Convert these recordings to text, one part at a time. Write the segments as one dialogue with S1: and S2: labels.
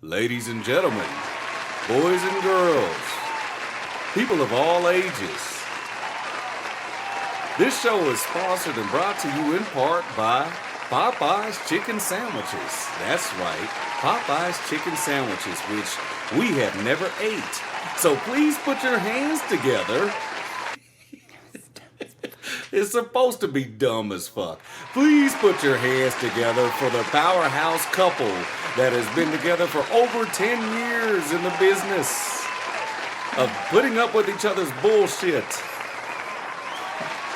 S1: Ladies and gentlemen, boys and girls, people of all ages, this show is sponsored and brought to you in part by Poppie's Chicken Sandwiches. That's right, Poppie's Chicken Sandwiches, which we have never ate. So please put your hands together. It's supposed to be dumb as fuck. Please put your hands together for the powerhouse couple that has been together for over 10 years in the business of putting up with each other's bullshit.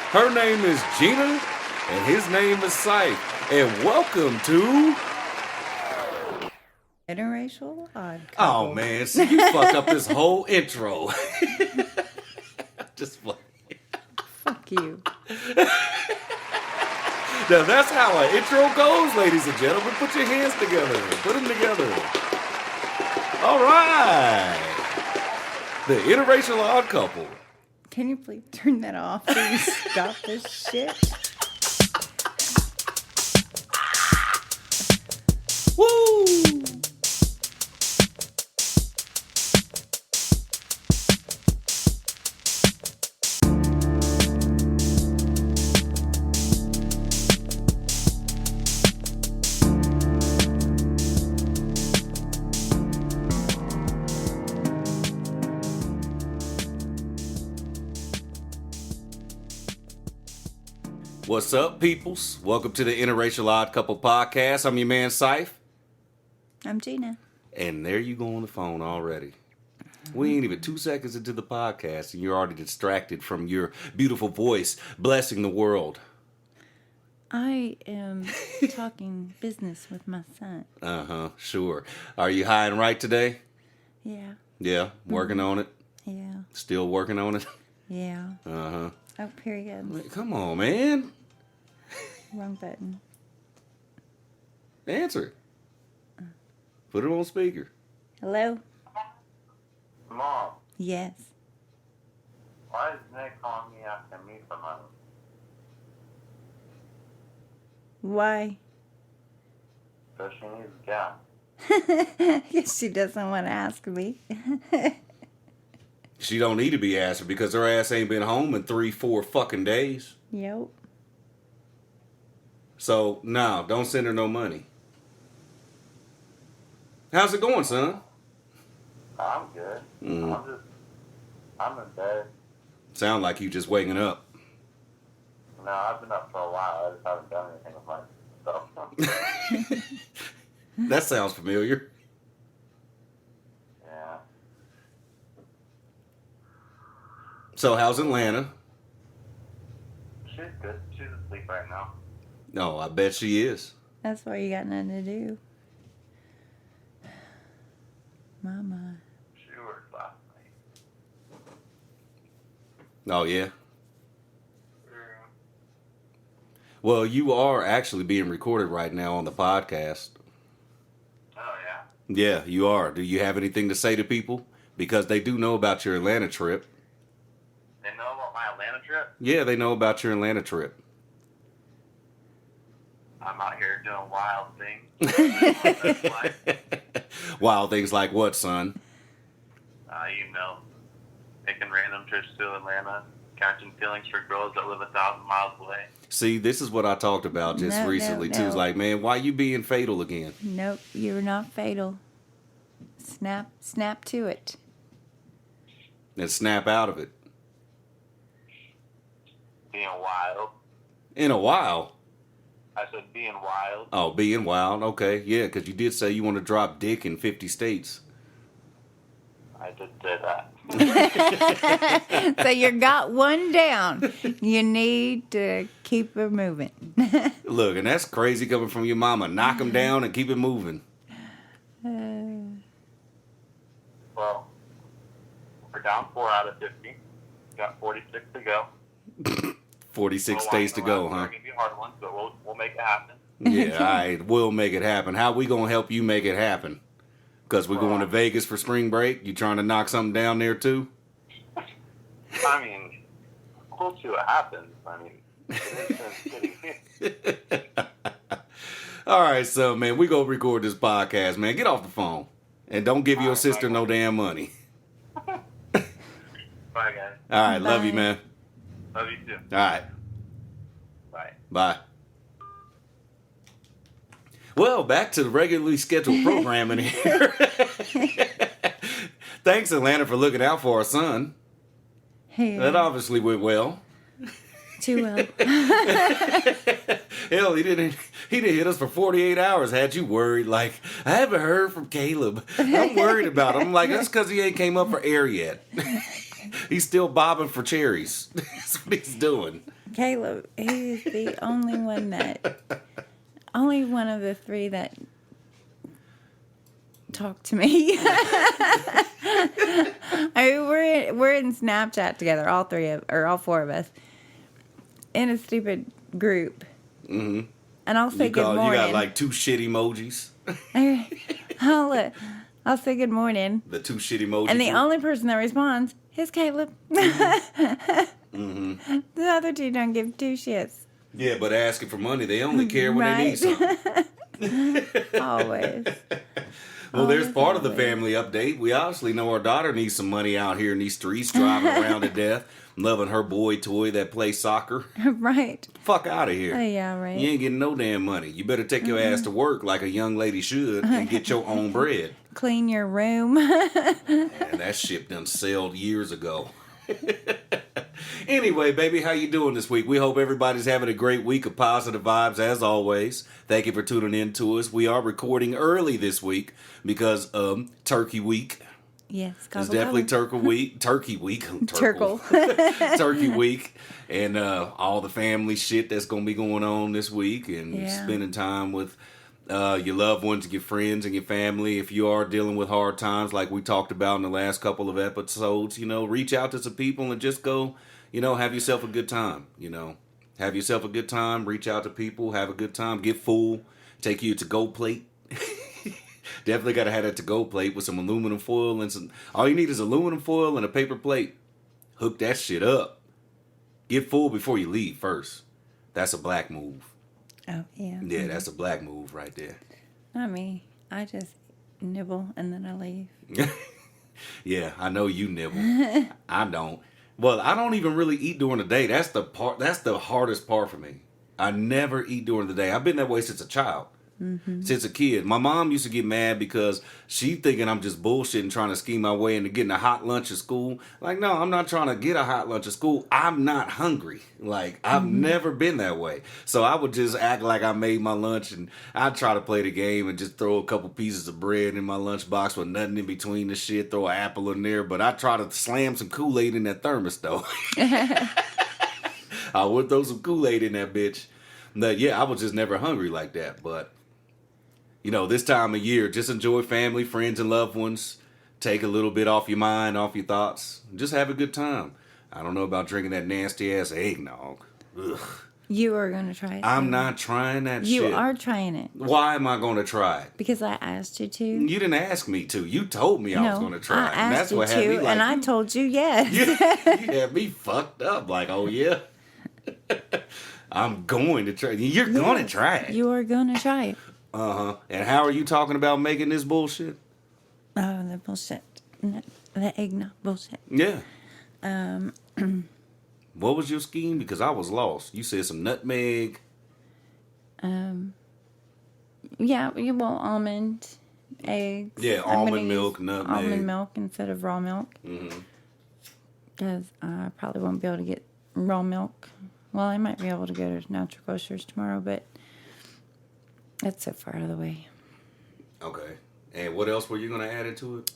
S1: Her name is Gina, and his name is Cyph. And welcome to...
S2: Interracial odd couple.
S1: Oh, man, see, you fucked up this whole intro. Just fuck.
S2: Fuck you.
S1: Now that's how an intro goes, ladies and gentlemen. Put your hands together. Put them together. All right. The Interracial Odd Couple.
S2: Can you please turn that off? Please stop this shit.
S1: Woo! What's up, peoples? Welcome to the Interracial Odd Couple Podcast. I'm your man, Cyph.
S2: I'm Gina.
S1: And there you go on the phone already. We ain't even 2 seconds into the podcast, and you're already distracted from your beautiful voice blessing the world.
S2: I am talking business with my son.
S1: Uh-huh, sure. Are you high and right today?
S2: Yeah.
S1: Yeah, working on it?
S2: Yeah.
S1: Still working on it?
S2: Yeah.
S1: Uh-huh.
S2: Oh, period.
S1: Come on, man.
S2: Wrong button.
S1: Answer it. Put it on speaker.
S2: Hello?
S3: Mom,
S2: Yes.
S3: why is Nick calling me asking me for money?
S2: Why?
S3: Because she needs gas.
S2: Yes, she doesn't want to ask me.
S1: She don't need to be asking because her ass ain't been home in 3-4 fucking days.
S2: Yep.
S1: So, no, don't send her no money. How's it going, son?
S3: I'm good. I'm in bed.
S1: Sound like you just waking up.
S3: No, I've been up for a while. I just haven't done anything with myself.
S1: That sounds familiar.
S3: Yeah.
S1: So, how's Atlanta?
S3: She's good. She's asleep right now.
S1: No, I bet she is.
S2: That's why you got nothing to do. Mama.
S3: She worked last night.
S1: Oh, yeah?
S3: Yeah.
S1: Well, you are actually being recorded right now on the podcast.
S3: Oh, yeah?
S1: Yeah, you are. Do you have anything to say to people? Because they do know about your Atlanta trip.
S3: They know about my Atlanta trip?
S1: Yeah, they know about your Atlanta trip.
S3: I'm out here doing wild things.
S1: Wild things like what, son?
S3: Taking random trips to Atlanta, catching feelings for girls that live 1,000 miles away.
S1: See, this is what I talked about just recently, too. It's like, man, why you being fatal again?
S2: Nope, you're not fatal. Snap to it.
S1: And snap out of it.
S3: Being wild.
S1: In a while.
S3: I said being wild.
S1: Oh, being wild. Okay, yeah, because you did say you want to drop dick in 50 states.
S3: I did say that.
S2: So you got one down. You need to keep it moving.
S1: Look, and that's crazy coming from your mama. Knock them down and keep it moving.
S3: Well, we're down 4 out of 50. Got 46 to go.
S1: 46 states to go, huh?
S3: They're going to be hard ones, but we'll make it happen.
S1: Yeah, all right, we'll make it happen. How we going to help you make it happen? Because we're going to Vegas for spring break? You trying to knock something down there, too?
S3: I mean, we'll see what happens. I mean, it is
S1: All right, so, man, we go record this podcast, man. Get off the phone. And don't give your
S3: Alright,
S1: sister
S3: bye,
S1: no damn money.
S3: Bye, guys.
S1: All right, love you,
S2: Bye.
S1: man.
S3: Love you too.
S1: All right,
S3: Bye.
S1: bye. Well, back to the regularly scheduled programming here. Thanks, Atlanta, for looking out for our son.
S2: Hey,
S1: That obviously went well.
S2: too well.
S1: Hell, he didn't hit us for 48 hours. Had you worried? Like, I haven't heard from Caleb. I'm worried about him. I'm like, that's because he ain't came up for air yet. He's still bobbing for cherries. That's what he's doing.
S2: Caleb, he is the only one of the three that talk to me. I mean, we're in Snapchat together, all four of us, in a stupid group.
S1: Mm-hmm.
S2: And I'll say good morning.
S1: You got like 2 shit emojis.
S2: I'll say good morning.
S1: The 2 shit emojis.
S2: And the only person that responds is Caleb.
S1: Mm-hmm.
S2: The other two don't give 2 shits.
S1: Yeah, but asking for money, they only care when they need something.
S2: Always.
S1: Well, there's part of the family update. We obviously know our daughter needs some money out here in these streets, driving around to death, loving her boy toy that plays soccer.
S2: Right.
S1: Fuck out of here.
S2: Oh, yeah, right.
S1: You ain't getting no damn money. You better take your ass to work like a young lady should and get your own bread.
S2: Clean your room.
S1: And that shit done sailed years ago. Anyway, baby, how you doing this week? We hope everybody's having a great week of positive vibes as always. Thank you for tuning in to us. We are recording early this week because Turkey Week.
S2: Yes,
S1: It's definitely Turkey Week. Turkey Week.
S2: Turkle.
S1: Turkey Week. And all the family shit that's going to be going on this week. And spending time with your loved ones, your friends, and your family. If you are dealing with hard times like we talked about in the last couple of episodes, reach out to some people and just go, have yourself a good time. Have yourself a good time. Reach out to people. Have a good time. Get full. Take you to go plate. Definitely got to have that to-go plate with some aluminum foil and some... All you need is aluminum foil and a paper plate. Hook that shit up. Get full before you leave first. That's a black move.
S2: Oh, yeah.
S1: Yeah, that's a black move right there.
S2: Not me. I just nibble and then I leave.
S1: Yeah, I know you nibble. I don't. Well, I don't even really eat during the day. That's the hardest part for me. I never eat during the day. I've been that way since a child. Mm-hmm. Since a kid. My mom used to get mad because she thinking I'm just bullshitting trying to scheme my way into getting a hot lunch at school. Like, no, I'm not trying to get a hot lunch at school. I'm not hungry. Like, I've never been that way. So I would just act like I made my lunch and I'd try to play the game and just throw a couple pieces of bread in my lunchbox with nothing in between the shit, throw an apple in there. But I try to slam some Kool-Aid in that thermos though. I would throw some Kool-Aid in that bitch. But yeah, I was just never hungry like that. But this time of year, just enjoy family, friends, and loved ones. Take a little bit off your mind, off your thoughts. Just have a good time. I don't know about drinking that nasty-ass eggnog. Ugh.
S2: You are going to try it.
S1: I'm not trying that shit.
S2: You are trying it.
S1: Why am I going to try it?
S2: Because I asked you to.
S1: You didn't ask me to. You told me I was going to try it.
S2: I asked you to,
S1: like,
S2: and I told you yes.
S1: You had me fucked up. Like, oh, yeah. I'm going to try it. You're going to try it.
S2: You are going to try it.
S1: Uh-huh. And how are you talking about making this bullshit?
S2: Oh, the bullshit. The eggnog bullshit.
S1: Yeah. What was your scheme? Because I was lost. You said some nutmeg.
S2: Yeah, well, almond, eggs.
S1: Yeah, almond milk, nutmeg.
S2: Almond milk instead of raw milk.
S1: Mm-hmm.
S2: Because I probably won't be able to get raw milk. Well, I might be able to go to Natural Grocers tomorrow, but that's so far out of the way.
S1: Okay. And what else were you going to add into it?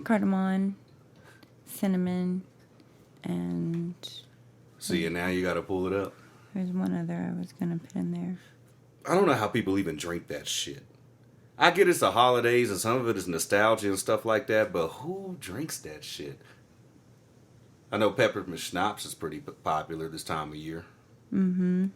S2: Cardamom, cinnamon, and...
S1: See, and now you got to pull it up.
S2: There's one other I was going to put in there.
S1: I don't know how people even drink that shit. I get it's the holidays and some of it is nostalgia and stuff like that, but who drinks that shit? I know peppermint schnapps is pretty popular this time of year.
S2: Mm-hmm.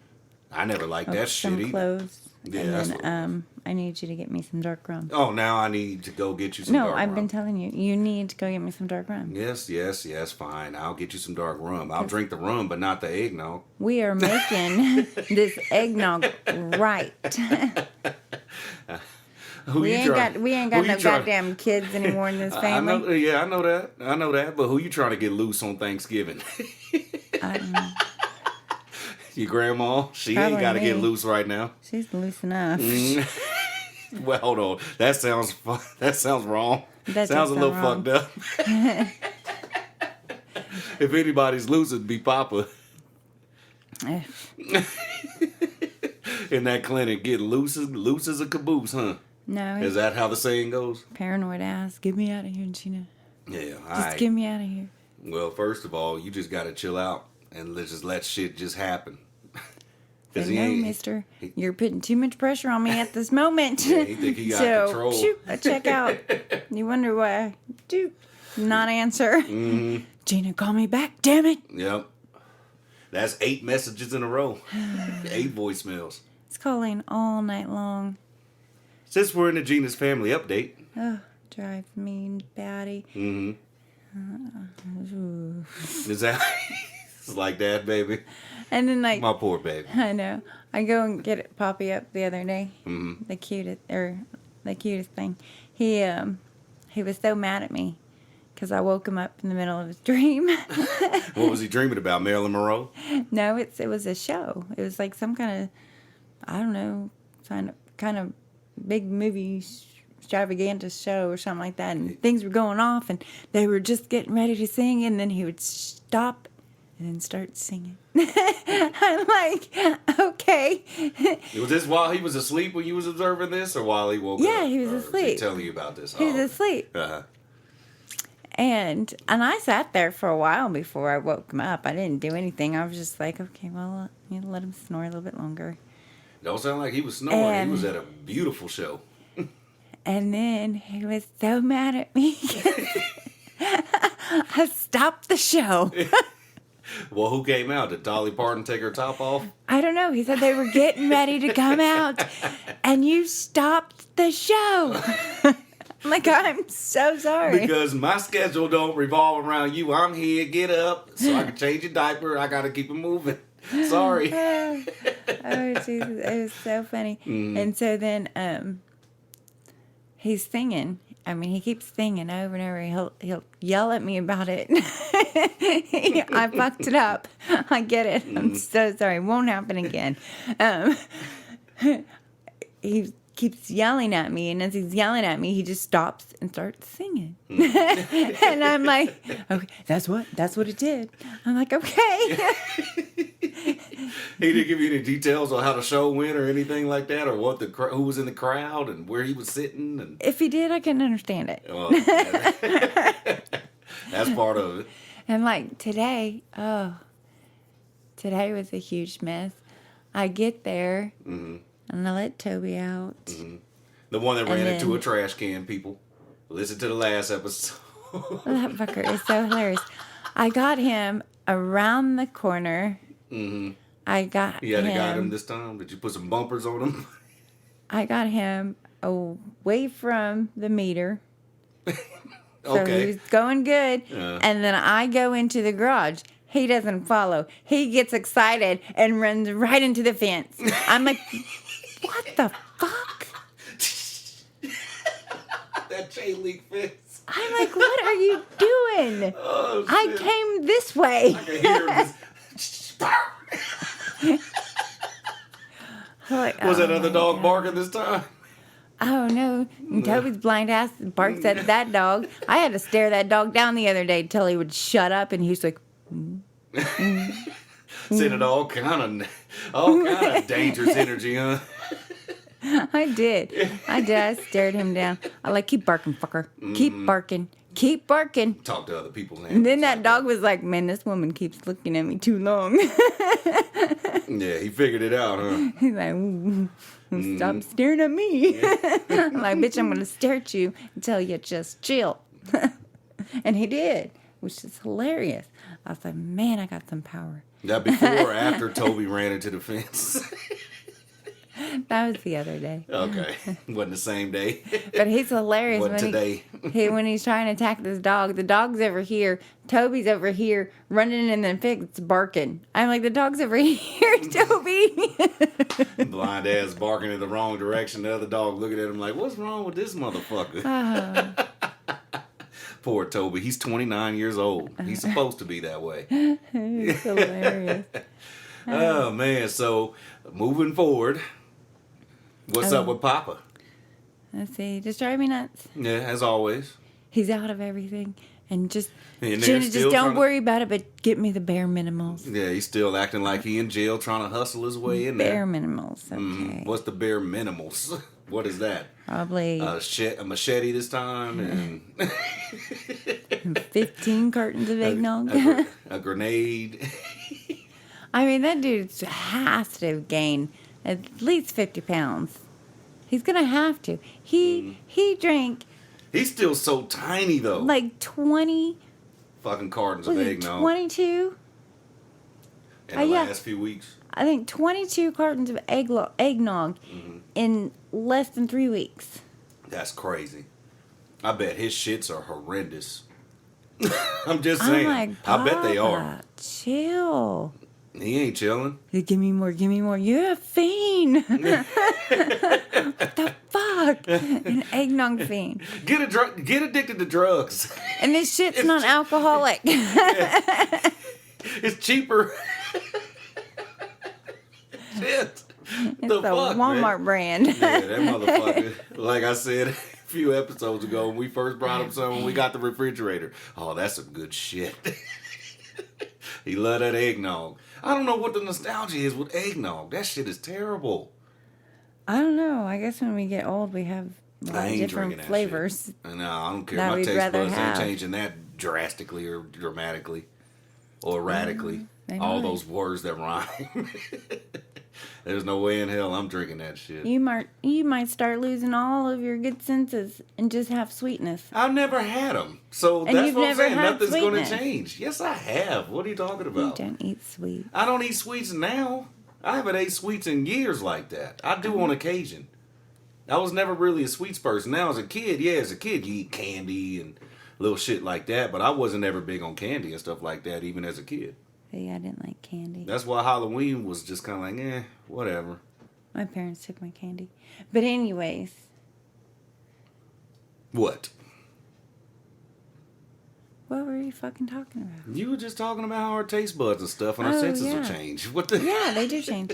S1: I never liked that shit
S2: some
S1: either.
S2: cloves.
S1: Yeah,
S2: and
S1: that's
S2: then I need you to get me some dark rum.
S1: Oh, now I need to go get you some dark rum.
S2: No, I've been telling you. You need to go get me some dark rum.
S1: Yes, fine. I'll get you some dark rum. I'll drink the rum, but not the eggnog.
S2: We are making this eggnog right.
S1: Who
S2: We
S1: you
S2: ain't
S1: trying?
S2: got we ain't
S1: who
S2: got
S1: you
S2: no
S1: trying-
S2: goddamn kids anymore in this
S1: I
S2: family.
S1: know, yeah, I know that. But who you trying to get loose on Thanksgiving?
S2: I don't know.
S1: Your grandma? She
S2: Probably
S1: ain't got to get
S2: me.
S1: loose right now.
S2: She's loose enough.
S1: Well, hold on. That sounds wrong.
S2: That
S1: sounds a
S2: does
S1: little
S2: sound
S1: fucked up. If anybody's loose, it'd be Papa
S2: Eh,
S1: in that clinic. Get loose as a caboose, huh?
S2: no,
S1: Is
S2: he's
S1: that how the saying goes?
S2: paranoid ass. Get me out of here, Gina.
S1: Yeah, all
S2: Just
S1: right.
S2: get me out of here.
S1: Well, first of all, you just got to chill out and just let shit just happen.
S2: But
S1: he
S2: no,
S1: ain't-
S2: mister, you're putting too much pressure on me at this moment.
S1: Yeah, he think he got
S2: so,
S1: control.
S2: shoot, I check out. You wonder why I do not answer.
S1: Mm-hmm.
S2: Gina, call me back, damn it.
S1: Yep. That's 8 messages in a row. 8 voicemails.
S2: It's calling all night long.
S1: Since we're in the Gina's family update.
S2: Oh, drives me batty.
S1: Mm-hmm. Is that it's like that, baby?
S2: And then, like,
S1: My poor baby.
S2: I know. I go and get Poppie up the other day.
S1: Mm-hmm.
S2: The cutest thing. He was so mad at me because I woke him up in the middle of his dream.
S1: What was he dreaming about? Marilyn Monroe?
S2: No, it was a show. It was like some kind of, I don't know, kind of big movie extravaganza show or something like that. And things were going off, and they were just getting ready to sing, and then he would stop and then start singing. I'm like, okay.
S1: Was this while he was asleep when you was observing this, or while he woke up?
S2: Yeah, he was
S1: Or he
S2: asleep.
S1: telling you about this?
S2: He was asleep.
S1: Uh-huh.
S2: And I sat there for a while before I woke him up. I didn't do anything. I was just like, okay, well, let him snore a little bit longer.
S1: Don't sound like he was snoring. He
S2: And-
S1: was at a beautiful show.
S2: And then he was so mad at me. I stopped the show.
S1: Well, who came out? Did Dolly Parton take her top off?
S2: I don't know. He said they were getting ready to come out, and you stopped the show. I'm like, I'm so sorry.
S1: Because my schedule don't revolve around you. I'm here, get up, so I can change your diaper. I got to keep it moving. Sorry.
S2: Oh, Jesus. It was so funny. And so then he's singing. I mean, he keeps singing over and over. He'll yell at me about it. I fucked it up. I get it. I'm so sorry. It won't happen again. He keeps yelling at me, and as he's yelling at me, he just stops and starts singing. And I'm like, okay, that's what it did. I'm like, okay.
S1: He didn't give you any details on how the show went or anything like that, or what who was in the crowd and where he was sitting. And
S2: If he did, I couldn't understand it.
S1: that's part of it.
S2: And like today was a huge mess. I get there and I let Toby out.
S1: The one that
S2: And
S1: ran into
S2: then-
S1: a trash can. People, listen to the last episode.
S2: That fucker is so hilarious. I got him around the corner. I got
S1: You had to
S2: him.
S1: guide him this time. Did you put some bumpers on him?
S2: I got him away from the meter. So
S1: Okay.
S2: he was going good.
S1: Yeah.
S2: And then I go into the garage. He doesn't follow. He gets excited and runs right into the fence. I'm like, what the fuck?
S1: That chain link fence.
S2: I'm like, what are you doing?
S1: Oh, shit.
S2: I came this way.
S1: I can hear him just...
S2: Like,
S1: Was that
S2: oh
S1: other
S2: my
S1: dog
S2: God.
S1: barking this time?
S2: Oh no. And Toby's blind ass barks at that dog. I had to stare that dog down the other day till he would shut up, and he's like,
S1: Sending all kind of dangerous energy, huh?
S2: I did. I stared him down. I like, keep barking, fucker. Keep barking. Keep barking.
S1: Talk to other people.
S2: And then that dog was like, man, this woman keeps looking at me too long.
S1: Yeah, he figured it out, huh?
S2: He's like, ooh, stop staring at me. I'm like, bitch, I'm going to stare at you until you just chill. And he did, which is hilarious. I was like, man, I got some power.
S1: That before or after Toby ran into the fence?
S2: That was the other day.
S1: Okay. Wasn't the same day.
S2: But he's hilarious
S1: Wasn't
S2: when
S1: today.
S2: when he's trying to attack this dog. The dog's over here. Toby's over here running and then Fig's barking. I'm like, the dog's over here, Toby.
S1: Blind ass barking in the wrong direction. The other dog looking at him like, what's wrong with this motherfucker? Poor Toby. He's 29 years old. He's supposed to be that way.
S2: It's hilarious.
S1: Oh, man. So, moving forward, what's up with Papa?
S2: Let's see. Just drive me nuts.
S1: Yeah, as always.
S2: He's out of everything. And just,
S1: And they're
S2: Gina,
S1: still
S2: just don't
S1: trying to-
S2: worry about it, but get me the bare minimals.
S1: Yeah, he's still acting like he in jail trying to hustle his way in there.
S2: Bare minimals, okay.
S1: What's the bare minimals? What is that?
S2: Probably
S1: A machete this time and
S2: 15 cartons of eggnog.
S1: a grenade.
S2: I mean, that dude has to gain at least 50 pounds. He's going to have to. He drank
S1: He's still so tiny though.
S2: like 20,
S1: Fucking cartons
S2: was
S1: of
S2: it
S1: eggnog
S2: 22?
S1: in the
S2: yeah.
S1: last few weeks.
S2: I think 22 cartons of eggnog in less than 3 weeks.
S1: That's crazy. I bet his shits are horrendous. I'm just saying.
S2: I'm like,
S1: I bet they are.
S2: Papa, chill.
S1: He ain't chilling.
S2: Give me more, give me more. You're a fiend. What the fuck? An eggnog fiend.
S1: Get addicted to drugs.
S2: And this shit's not alcoholic.
S1: It's cheaper. Shit.
S2: It's
S1: The
S2: a
S1: fuck,
S2: Walmart
S1: man?
S2: brand.
S1: Yeah, that motherfucker. Like I said a few episodes ago, when we first brought him some, when we got the refrigerator. Oh, that's some good shit. He loved that eggnog. I don't know what the nostalgia is with eggnog. That shit is terrible.
S2: I don't know. I guess when we get old, we have a
S1: I
S2: lot of
S1: ain't
S2: different
S1: drinking that
S2: flavors.
S1: shit. No, I don't care.
S2: That
S1: My
S2: we'd
S1: taste
S2: rather
S1: buds ain't
S2: have.
S1: changing that drastically or dramatically or radically.
S2: They
S1: All
S2: might.
S1: those words that rhyme. There's no way in hell I'm drinking that shit.
S2: You might start losing all of your good senses and just have sweetness.
S1: I've never had them. So
S2: And
S1: that's
S2: you've
S1: what I'm
S2: never
S1: saying.
S2: had
S1: Nothing's going to
S2: sweetness.
S1: change. Yes, I have. What are you talking
S2: You
S1: about?
S2: don't eat sweet.
S1: I don't eat sweets now. I haven't ate sweets in years like that. I do on occasion. I was never really a sweets person. Now as a kid, you eat candy and little shit like that. But I wasn't ever big on candy and stuff like that, even as a kid.
S2: See, I didn't like candy.
S1: That's why Halloween was just kind of like, whatever.
S2: My parents took my candy. But anyways,
S1: What?
S2: what were you fucking talking about?
S1: You were just talking about how our taste buds and stuff and our
S2: Oh,
S1: senses will
S2: yeah.
S1: change. What the?
S2: Yeah, they do change.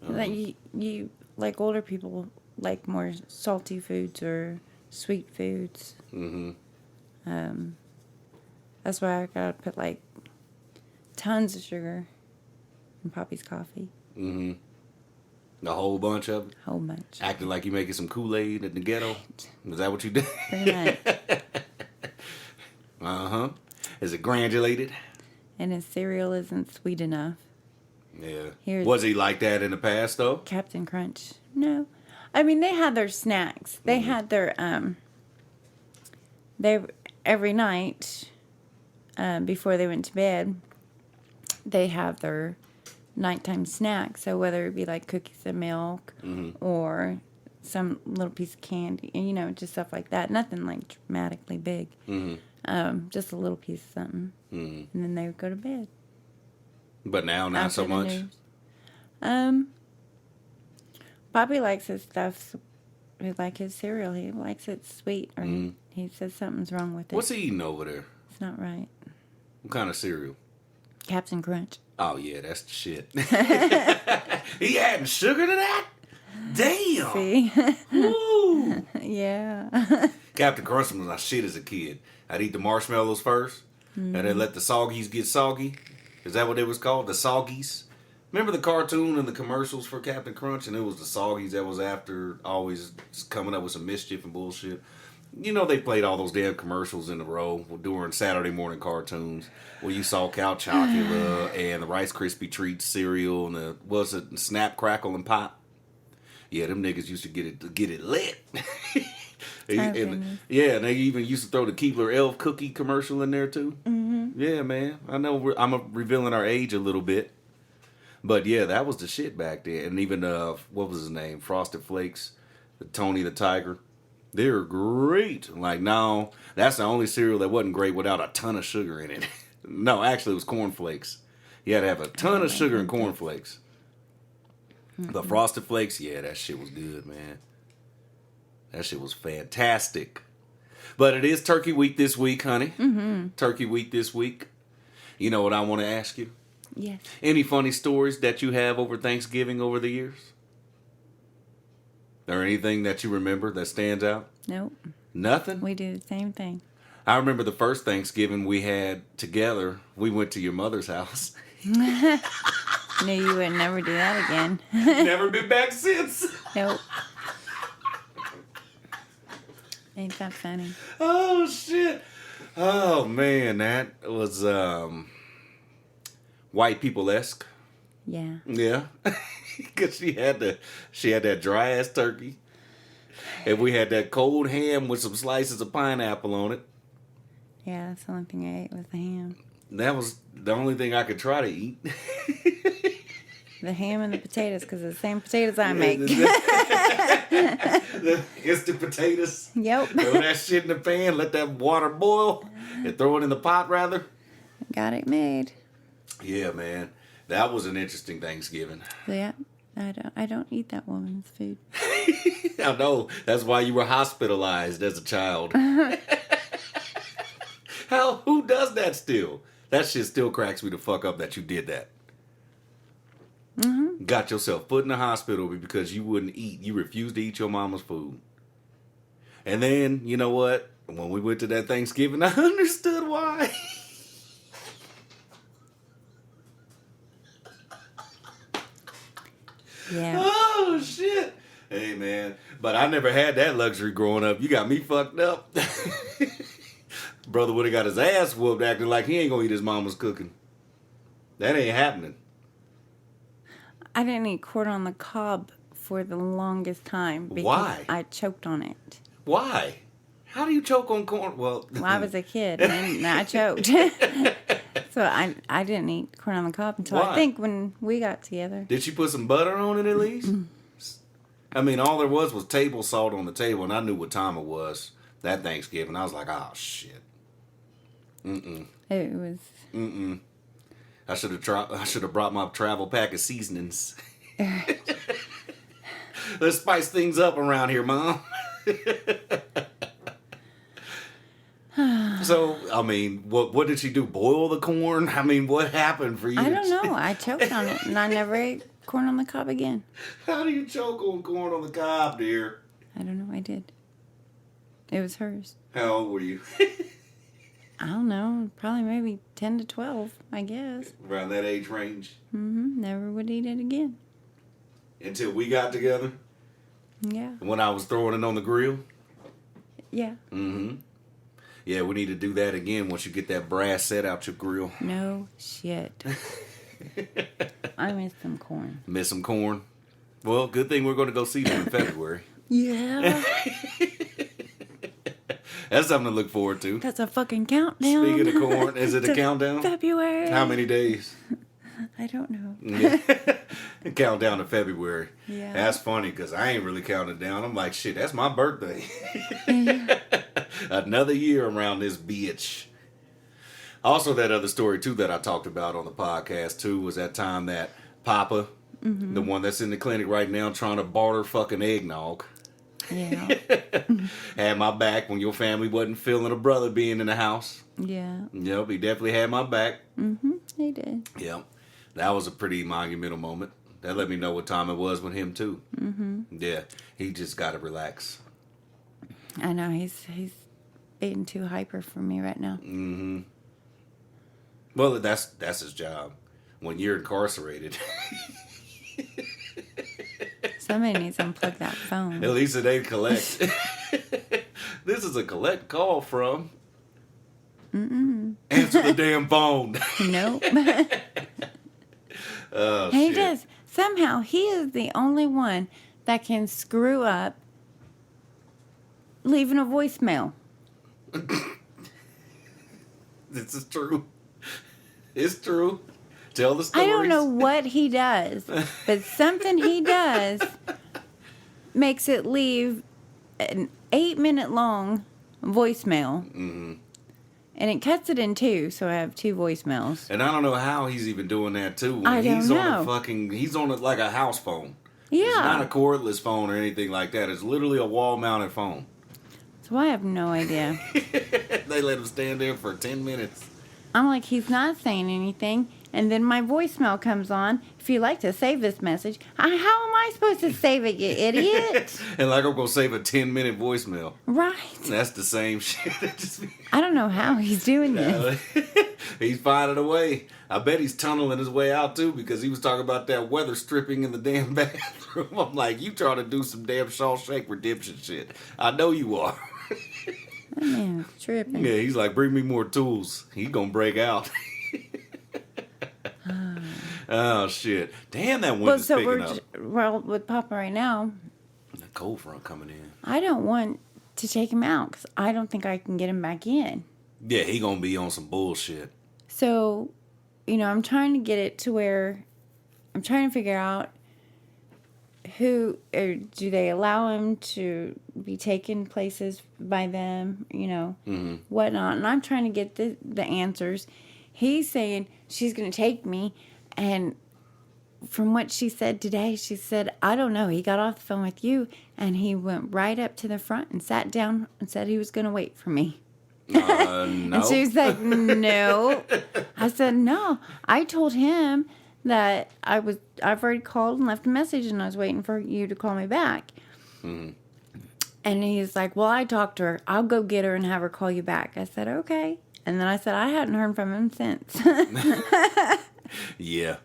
S2: Like you like older people like more salty foods or sweet foods.
S1: Mm-hmm.
S2: That's why I gotta put like tons of sugar in Poppy's coffee.
S1: Mm-hmm. A whole bunch of it.
S2: Whole bunch.
S1: Acting like you making some Kool-Aid in the ghetto. Is that what you did?
S2: Pretty much.
S1: Uh-huh. Is it granulated?
S2: And his cereal isn't sweet enough.
S1: Yeah.
S2: Here's-
S1: Was he like that in the past, though?
S2: Captain Crunch. No. I mean, they had their snacks. They had their, they, every night, before they went to bed, they have their nighttime snack. So whether it be like cookies and milk or some little piece of candy, you know, just stuff like that. Nothing like dramatically big. Just a little piece of something. And then they would go to bed.
S1: But now, not
S2: after
S1: so
S2: the
S1: much.
S2: news. Poppy likes his stuff. Like his cereal. He likes it sweet. Or he says something's wrong with it.
S1: What's he eating over there?
S2: It's not right.
S1: What kind of cereal?
S2: Captain Crunch.
S1: Oh, yeah, that's the shit. He adding sugar to that? Damn.
S2: See?
S1: Woo.
S2: Yeah.
S1: Captain Crunch was my shit as a kid. I'd eat the marshmallows first, and then let the soggies get soggy. Is that what it was called? The soggies? Remember the cartoon and the commercials for Captain Crunch? And it was the soggies that was after always coming up with some mischief and bullshit. You know, they played all those damn commercials in a row during Saturday morning cartoons where you saw Cow Chocula and the Rice Krispie Treats cereal and the Snap, Crackle, and Pop. Yeah, them niggas used to get it lit. And they even used to throw the Keebler Elf cookie commercial in there too. Yeah, man. I know I'm revealing our age a little bit. But yeah, that was the shit back then. And even what was his name? Frosted Flakes, Tony the Tiger. They're great. Like, no, that's the only cereal that wasn't great without a ton of sugar in it. No, actually, it was cornflakes. You had to have a ton of sugar in cornflakes. The Frosted Flakes, yeah, that shit was good, man. That shit was fantastic. But it is Turkey Week this week, honey. Mm-hmm. Turkey Week this week. You know what I want to ask you?
S2: Yes.
S1: Any funny stories that you have over Thanksgiving over the years? Or anything that you remember that stands out?
S2: Nope.
S1: Nothing?
S2: We do the same thing.
S1: I remember the first Thanksgiving we had together. We went to your mother's house.
S2: Knew you would never do that again.
S1: Never been back since.
S2: Nope. Ain't that funny?
S1: Oh, shit. Oh, man. That was white people-esque.
S2: Yeah.
S1: Yeah. Because she had that dry-ass turkey. And we had that cold ham with some slices of pineapple on it.
S2: Yeah, that's the only thing I ate was the ham.
S1: That was the only thing I could try to eat.
S2: The ham and the potatoes, because it's the same potatoes I make.
S1: The instant potatoes.
S2: Yep.
S1: Throw that shit in the pan, let that water boil, and throw it in the pot, rather.
S2: Got it made.
S1: Yeah, man. That was an interesting Thanksgiving.
S2: So yeah, I don't eat that woman's food.
S1: I know. That's why you were hospitalized as a child. Who does that still? That shit still cracks me the fuck up that you did that. Mm-hmm. Got yourself put in the hospital because you wouldn't eat. You refused to eat your mama's food. And then, you know what? When we went to that Thanksgiving, I understood why.
S2: Yeah.
S1: Oh, shit. Hey, man. But I never had that luxury growing up. You got me fucked up. Brother would have got his ass whooped acting like he ain't gonna eat his mama's cooking. That ain't happening.
S2: I didn't eat corn on the cob for the longest time. Because
S1: Why?
S2: I choked on it.
S1: Why? How do you choke on corn? Well,
S2: I was a kid and I choked. So I didn't eat corn on the cob until
S1: Why?
S2: I think when we got together.
S1: Did she put some butter on it at least? I mean, all there was table salt on the table, and I knew what time it was that Thanksgiving. I was like, oh, shit. Mm-mm.
S2: It was...
S1: Mm-mm. I should have brought my travel pack of seasonings. Let's spice things up around here, Mom. So, I mean, what did she do? Boil the corn? I mean, what happened for you?
S2: I don't know. I choked on it, and I never ate corn on the cob again.
S1: How do you choke on corn on the cob, dear?
S2: I don't know. I did. It was hers.
S1: How old were you?
S2: I don't know. Probably maybe 10 to 12, I guess.
S1: Around that age range?
S2: Mm-hmm. Never would eat it again.
S1: Until we got together?
S2: Yeah.
S1: When I was throwing it on the grill?
S2: Yeah.
S1: Mm-hmm. Yeah, we need to do that again once you get that brass set out your grill.
S2: No shit. I miss some corn.
S1: Miss some corn? Well, good thing we're going to go see them in February.
S2: Yeah.
S1: That's something to look forward to.
S2: That's a fucking countdown.
S1: Speaking of corn, is it a countdown?
S2: February.
S1: How many days?
S2: I don't know.
S1: Yeah. Countdown to February.
S2: Yeah.
S1: That's funny because I ain't really counting down. I'm like, shit, that's my birthday. Another year around this bitch. Also, that other story, too, that I talked about on the podcast, too, was that time that Papa, the one that's in the clinic right now trying to barter fucking eggnog,
S2: Yeah.
S1: had my back when your family wasn't feeling a brother being in the house.
S2: Yeah.
S1: Yep, he definitely had my back.
S2: Mm-hmm. He did.
S1: Yep. That was a pretty monumental moment. That let me know what time it was with him, too. Mm-hmm. Yeah, he just got to relax.
S2: I know. He's being too hyper for me right now.
S1: Mm-hmm. Well, that's his job. When you're incarcerated.
S2: Somebody needs to unplug that phone.
S1: At least it ain't collect. This is a collect call from... Answer the damn phone.
S2: Nope.
S1: Oh,
S2: And he
S1: shit.
S2: does. Somehow, he is the only one that can screw up leaving a voicemail.
S1: This is true. It's true. Tell the stories.
S2: I don't know what he does, but something he does makes it leave an 8-minute long voicemail. Mm-hmm. And it cuts it in two, so I have 2 voicemails.
S1: And I don't know how he's even doing that too.
S2: I don't
S1: he's
S2: know.
S1: He's on like a house phone.
S2: Yeah.
S1: It's not a cordless phone or anything like that. It's literally a wall-mounted phone.
S2: So I have no idea.
S1: They let him stand there for 10 minutes.
S2: I'm like, he's not saying anything. And then my voicemail comes on. If you'd like to save this message, how am I supposed to save it, you idiot?
S1: And like I'm going to save a 10-minute voicemail.
S2: Right.
S1: That's the same shit.
S2: I don't know how he's doing this.
S1: He's finding a way. I bet he's tunneling his way out too, because he was talking about that weather stripping in the damn bathroom. I'm like, you trying to do some damn Shawshank Redemption shit. I know you are.
S2: Man, tripping.
S1: Yeah, he's like, bring me more tools. He's going to break out. Oh, shit. Damn, that wind is picking up.
S2: Well, with Papa right now,
S1: The cold front coming in.
S2: I don't want to take him out because I don't think I can get him back in.
S1: Yeah, he going to be on some bullshit.
S2: So, I'm trying to get it to where I'm trying to figure out do they allow him to be taken places by them, whatnot. And I'm trying to get the answers. He's saying she's going to take me. And from what she said today, she said, I don't know. He got off the phone with you and he went right up to the front and sat down and said he was going to wait for me.
S1: No.
S2: And she was like, no. I said, no. I told him that I've already called and left a message and I was waiting for you to call me back. Mm-hmm. And he's like, well, I talked to her. I'll go get her and have her call you back. I said, okay. And then I said, I hadn't heard from him since.
S1: Yeah.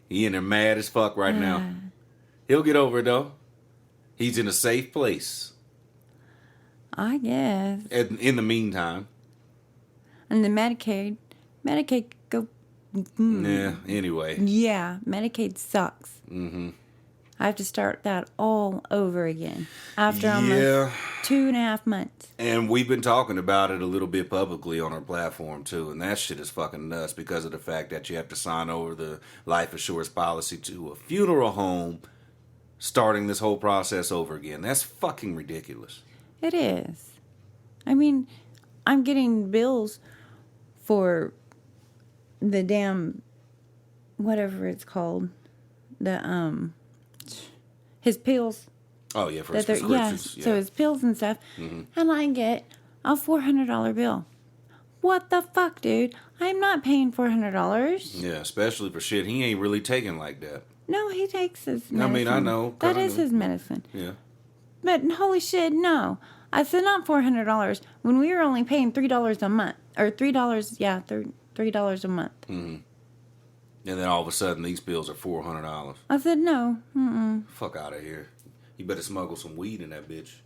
S1: He in there mad as fuck right now. He'll get over it though. He's in a safe place.
S2: I guess.
S1: In the meantime.
S2: And the Medicaid go.
S1: Yeah, anyway.
S2: Yeah, Medicaid sucks. Mm-hmm. I have to start that all over again after almost 2.5 months.
S1: And we've been talking about it a little bit publicly on our platform too, and that shit is fucking nuts because of the fact that you have to sign over the life assurance policy to a funeral home, starting this whole process over again. That's fucking ridiculous.
S2: It is. I mean, I'm getting bills for the damn whatever it's called, his pills.
S1: Oh yeah, for his prescriptions.
S2: So his pills and stuff, and I get a $400 bill. What the fuck, dude? I'm not paying $400.
S1: Yeah, especially for shit he ain't really taking like that.
S2: No, he takes his medicine.
S1: I mean, I know.
S2: That is his medicine.
S1: Yeah.
S2: But holy shit, no. I said not $400 when we were only paying $3 a month. Or $3, yeah, $3 a month.
S1: Mm-hmm. And then all of a sudden, these pills are $400.
S2: I said no.
S1: Fuck out of here. You better smuggle some weed in that bitch.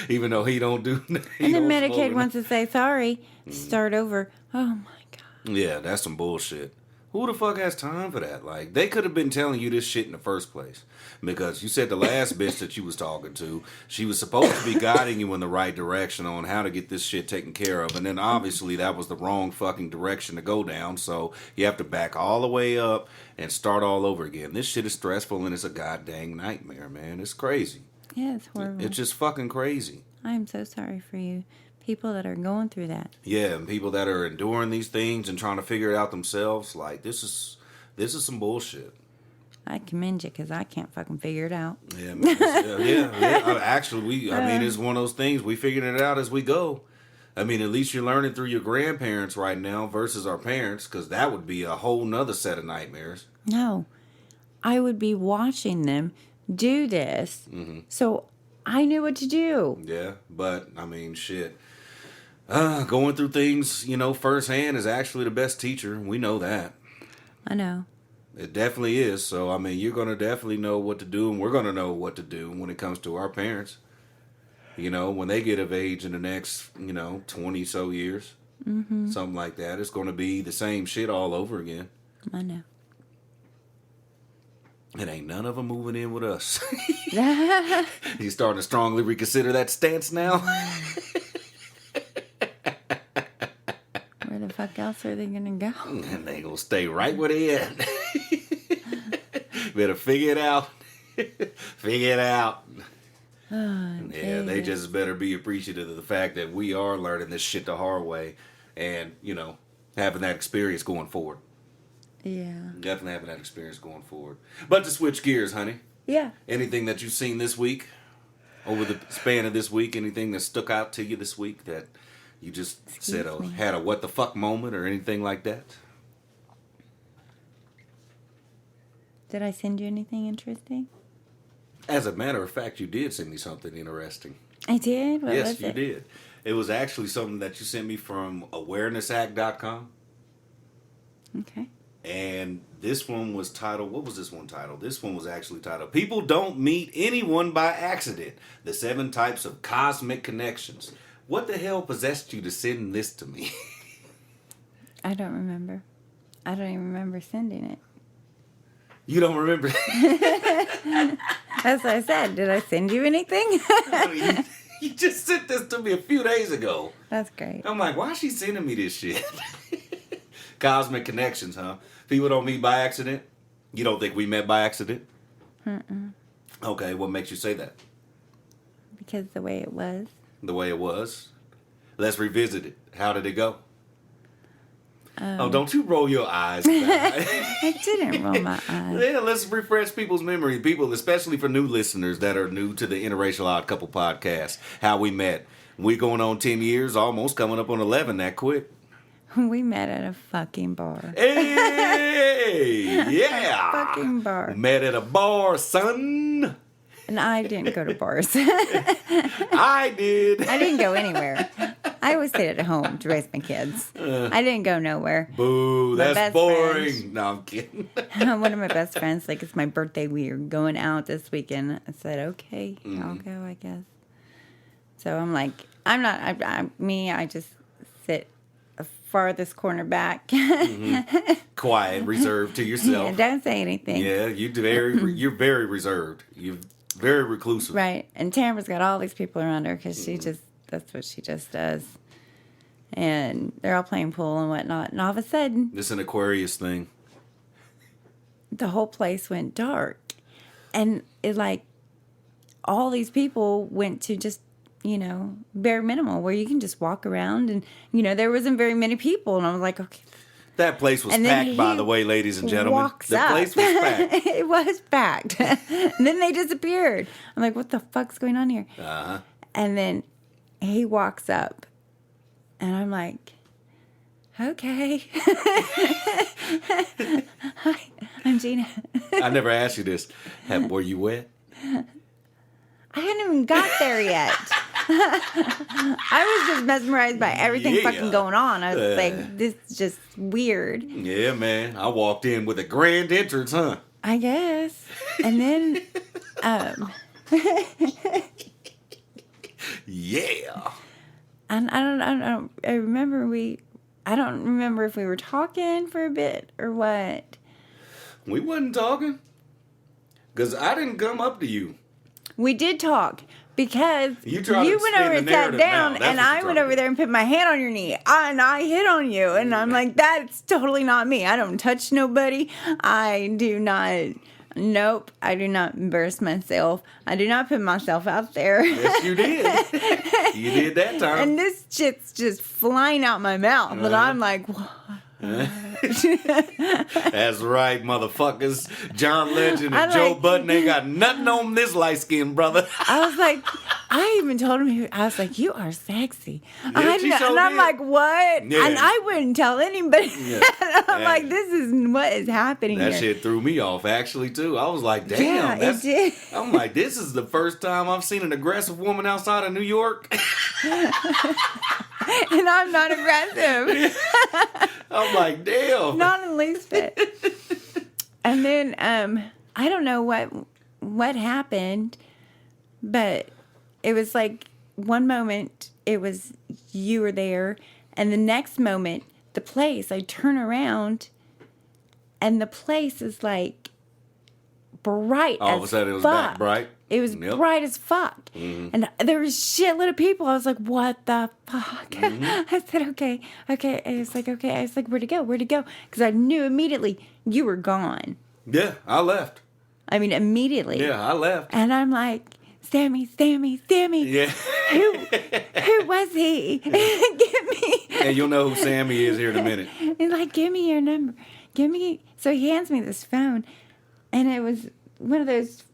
S1: Even though he don't do.
S2: And then Medicaid wants to say sorry, start over. Oh my god.
S1: Yeah, that's some bullshit. Who the fuck has time for that? Like, they could have been telling you this shit in the first place. Because you said the last bitch that you was talking to, she was supposed to be guiding you in the right direction on how to get this shit taken care of. And then obviously that was the wrong fucking direction to go down. So you have to back all the way up and start all over again. This shit is stressful and it's a goddamn nightmare, man. It's crazy.
S2: Yeah, it's horrible.
S1: It's just fucking crazy.
S2: I am so sorry for you. People that are going through that.
S1: Yeah, and people that are enduring these things and trying to figure it out themselves. Like, this is some bullshit.
S2: I commend you because I can't fucking figure it out.
S1: Yeah, man, yeah. Actually, I mean, it's one of those things. We figured it out as we go. I mean, at least you're learning through your grandparents right now versus our parents, because that would be a whole nother set of nightmares.
S2: No, I would be watching them do this, so I knew what to do.
S1: Yeah, but I mean, shit. Going through things, firsthand is actually the best teacher. We know that.
S2: I know.
S1: It definitely is. So, I mean, you're going to definitely know what to do, and we're going to know what to do when it comes to our parents. When they get of age in the next, 20 so years, something like that, it's going to be the same shit all over again.
S2: I know.
S1: It ain't none of them moving in with us. You starting to strongly reconsider that stance now?
S2: Where the fuck else are they gonna go?
S1: And they gonna stay right where they at. Better figure it out. Figure it out. Yeah, they just better be appreciative of the fact that we are learning this shit the hard way and, having that experience going forward.
S2: Yeah.
S1: Definitely having that experience going forward. But to switch gears, honey.
S2: Yeah.
S1: Anything that you've seen this week, over the span of this week, anything that stuck out to you this week that you just had a what the fuck moment or anything like that?
S2: Did I send you anything interesting?
S1: As a matter of fact, you did send me something interesting.
S2: I did? What
S1: yes,
S2: was
S1: you
S2: it?
S1: did. It was actually something that you sent me from awarenessact.com.
S2: Okay.
S1: And this one was titled, what was this one titled? This one was actually titled, People Don't Meet Anyone by Accident. The 7 Types of Cosmic Connections. What the hell possessed you to send this to me?
S2: I don't remember. I don't even remember sending it.
S1: You don't remember?
S2: That's what I said. Did I send you anything?
S1: You just sent this to me a few days ago.
S2: That's great.
S1: I'm like, why is she sending me this shit? Cosmic connections, huh? People don't meet by accident? You don't think we met by accident?
S2: Mm-mm.
S1: Okay, what makes you say that?
S2: Because the way it was.
S1: The way it was? Let's revisit it. How did it go? Don't you roll your eyes.
S2: I didn't roll my eyes.
S1: Yeah, let's refresh people's memory. People, especially for new listeners that are new to the Interracial Odd Couple podcast, how we met. We going on 10 years, almost coming up on 11 that quick.
S2: We met at a fucking bar.
S1: Hey, yeah.
S2: Fucking bar.
S1: Met at a bar, son.
S2: And I didn't go to bars.
S1: I did.
S2: I didn't go anywhere. I always stayed at home to raise my kids. I didn't go nowhere.
S1: Boo,
S2: My
S1: that's
S2: best
S1: boring.
S2: friend-
S1: No, I'm kidding.
S2: One of my best friends, like, it's my birthday. We are going out this weekend. I said, okay, I'll go, I guess. So I'm like, I just sit the farthest corner back.
S1: Quiet, reserved to yourself.
S2: Don't say anything.
S1: Yeah, you're very reserved. You're very reclusive.
S2: Right. And Tamara's got all these people around her because that's what she just does. And they're all playing pool and whatnot. And all of a sudden,
S1: This is an Aquarius thing.
S2: the whole place went dark. And it like, all these people went to just, bare minimal where you can just walk around and, there wasn't very many people. And I was like, okay.
S1: That place was
S2: And then
S1: packed, by
S2: he
S1: the way, ladies and gentlemen.
S2: walks
S1: The
S2: up.
S1: place was packed.
S2: It was packed. And then they disappeared. I'm like, what the fuck's going on here?
S1: Uh-huh.
S2: And then he walks up. And I'm like, okay. Hi, I'm Gina.
S1: I never asked you this. Were you wet?
S2: I hadn't even got there yet. I was just mesmerized by everything fucking going on. I was like, this is just weird.
S1: Yeah, man. I walked in with a grand entrance, huh?
S2: I guess. And then,
S1: Yeah.
S2: and I don't remember if we were talking for a bit or what.
S1: We wasn't talking. Because I didn't come up to you.
S2: We did talk because
S1: You
S2: you
S1: tried to
S2: went
S1: spin
S2: over
S1: the
S2: and sat
S1: narrative
S2: down,
S1: now. That's
S2: and
S1: what
S2: I
S1: you're
S2: went
S1: trying
S2: over
S1: to
S2: there and put my hand on your knee, and I hit on you, and I'm like, that's totally not me. I don't touch nobody. I do not. Nope, I do not embarrass myself. I do not put myself out there.
S1: Yes, you did. You did that time.
S2: And this shit's just flying out my mouth, and I'm like, what?
S1: That's right, motherfuckers. John Legend and
S2: I'm
S1: Joe
S2: like-
S1: Budden ain't got nothing on this light skinned brother.
S2: I was like, I even told him, I was like, you are sexy.
S1: she
S2: And
S1: sure
S2: I'm
S1: did.
S2: like, what?
S1: Yeah.
S2: And I wouldn't tell anybody.
S1: Yeah.
S2: I'm like, this is what is happening
S1: That
S2: here.
S1: shit threw me off, actually, too. I was like, damn.
S2: Yeah, it did.
S1: I'm like, this is the first time I've seen an aggressive woman outside of New York.
S2: And I'm not aggressive.
S1: I'm like, damn.
S2: Not in the least bit. And then, I don't know what happened, but it was like one moment it was you were there, and the next moment the place, I turn around and the place is like bright
S1: All
S2: as
S1: of a sudden it was
S2: fuck.
S1: back bright.
S2: It was bright as fuck. And there was shitload of people. I was like, what the fuck? I said, okay. I was like, okay. I was like, where'd it go? Because I knew immediately you were gone.
S1: Yeah, I left.
S2: I mean, immediately.
S1: Yeah, I left.
S2: And I'm like, Sammy.
S1: Yeah.
S2: Who was he? Give me.
S1: And you'll know who Sammy is here in a minute.
S2: He's like, give me your number. So he hands me this phone. And it was one of those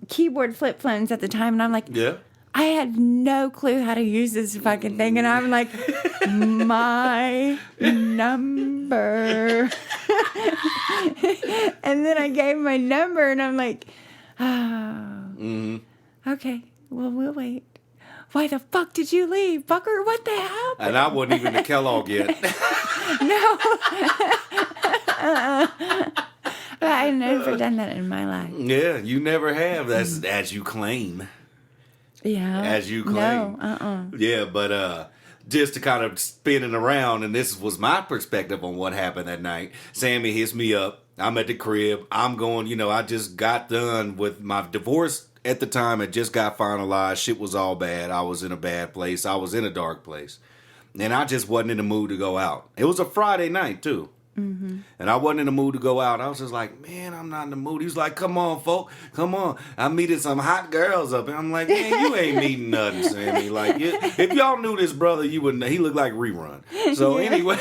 S2: keyboard flip phones at the time. And I'm like,
S1: Yeah.
S2: I had no clue how to use this fucking thing. And I'm like, my number. And then I gave him my number. And I'm like, oh, okay. Well, we'll wait. Why the fuck did you leave, fucker? What the hell?
S1: And I wasn't even at Kellogg yet.
S2: No. I've never done that in my life.
S1: Yeah, you never have. That's as you claim.
S2: Yeah.
S1: As you claim.
S2: No,
S1: Yeah, but just to kind of spin it around, and this was my perspective on what happened that night. Sammy hits me up. I'm at the crib. I'm going, I just got done with my divorce at the time. It just got finalized. Shit was all bad. I was in a bad place. I was in a dark place. And I just wasn't in the mood to go out. It was a Friday night, too. Mm-hmm. And I wasn't in the mood to go out. I was just like, man, I'm not in the mood. He was like, come on, folk. Come on. I meeting some hot girls up. And I'm like, man, you ain't meeting nothing, Sammy. Like, if y'all knew this brother, you wouldn't. He looked like Rerun. So anyway.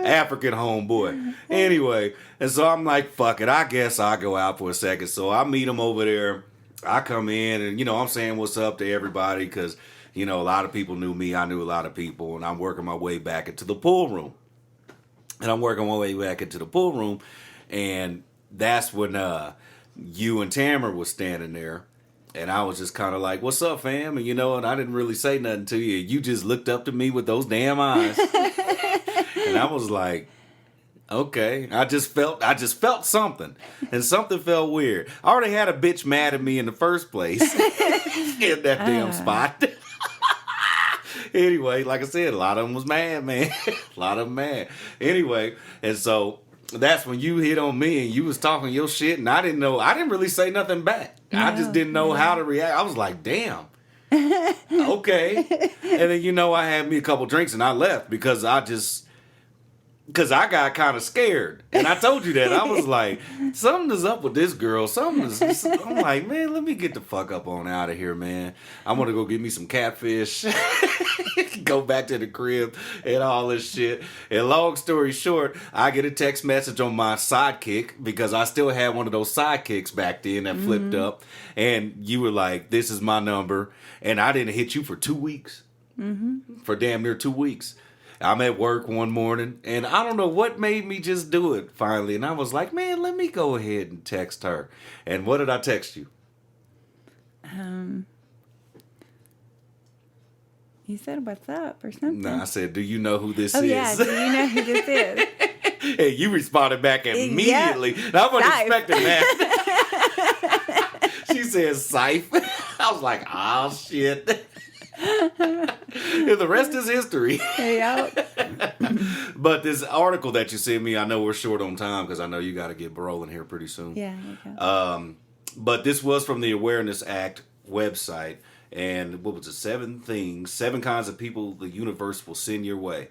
S1: African homeboy. Anyway. And so I'm like, fuck it. I guess I'll go out for a second. So I meet him over there. I come in and, I'm saying what's up to everybody because, a lot of people knew me. I knew a lot of people. And I'm working my way back into the pool room. And that's when you and Tamara was standing there. And I was just kind of like, what's up, fam? And, and I didn't really say nothing to you. You just looked up to me with those damn eyes. And I was like, okay. I just felt something. And something felt weird. I already had a bitch mad at me in the first place. In that damn spot. Anyway, like I said, a lot of them was mad, man. A lot of them mad. Anyway, and so that's when you hit on me and you was talking your shit and I didn't really say nothing back. No, I just didn't know how to react. I was like, damn. Okay. And then, I had me a couple drinks and I left because I got kind of scared. And I told you that. I was like, something is up with this girl. I'm like, man, let me get the fuck up on out of here, man. I'm going to go get me some catfish. Go back to the crib and all this shit. And long story short, I get a text message on my sidekick because I still had one of those sidekicks back then that flipped up. And you were like, this is my number. And I didn't hit you for 2 weeks. Mm-hmm. For damn near 2 weeks. I'm at work one morning, and I don't know what made me just do it finally. And I was like, man, let me go ahead and text her. And what did I text you?
S2: You said, what's up or something?
S1: No, I said, do you know who this is?
S2: Oh, yeah, do you know who this is?
S1: And you responded back immediately.
S2: Yep.
S1: I wasn't expecting that. She said, Cyph. I was like, oh, shit. And the rest is history.
S2: Yep.
S1: But this article that you sent me, I know we're short on time because I know you got to get rolling here pretty soon.
S2: Yeah. Okay.
S1: But this was from the awarenessact website. And what was it? 7 kinds of people the universe will send your way.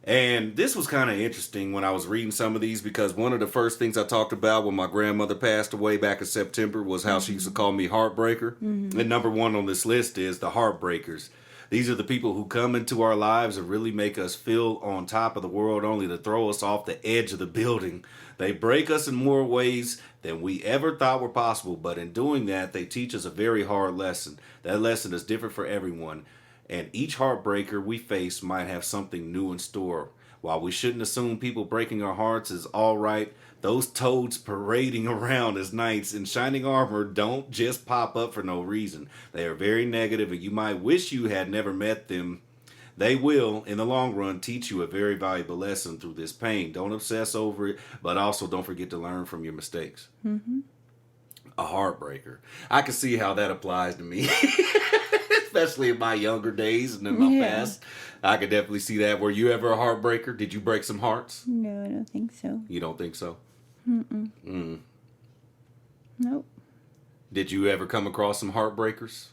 S1: And this was kind of interesting when I was reading some of these because one of the first things I talked about when my grandmother passed away back in September was how she used to call me Heartbreaker. Mm-hmm. And number 1 on this list is the Heartbreakers. These are the people who come into our lives and really make us feel on top of the world only to throw us off the edge of the building. They break us in more ways than we ever thought were possible. But in doing that, they teach us a very hard lesson. That lesson is different for everyone. And each heartbreaker we face might have something new in store. While we shouldn't assume people breaking our hearts is all right, those toads parading around as knights in shining armor don't just pop up for no reason. They are very negative and you might wish you had never met them. They will, in the long run, teach you a very valuable lesson through this pain. Don't obsess over it, but also don't forget to learn from your mistakes. Mm-hmm. A heartbreaker. I can see how that applies to me. Especially in my younger days and in my past. I could definitely see that. Were you ever a heartbreaker? Did you break some hearts?
S2: No, I don't think so.
S1: You don't think so?
S2: Mm-mm. Mm. Nope.
S1: Did you ever come across some heartbreakers?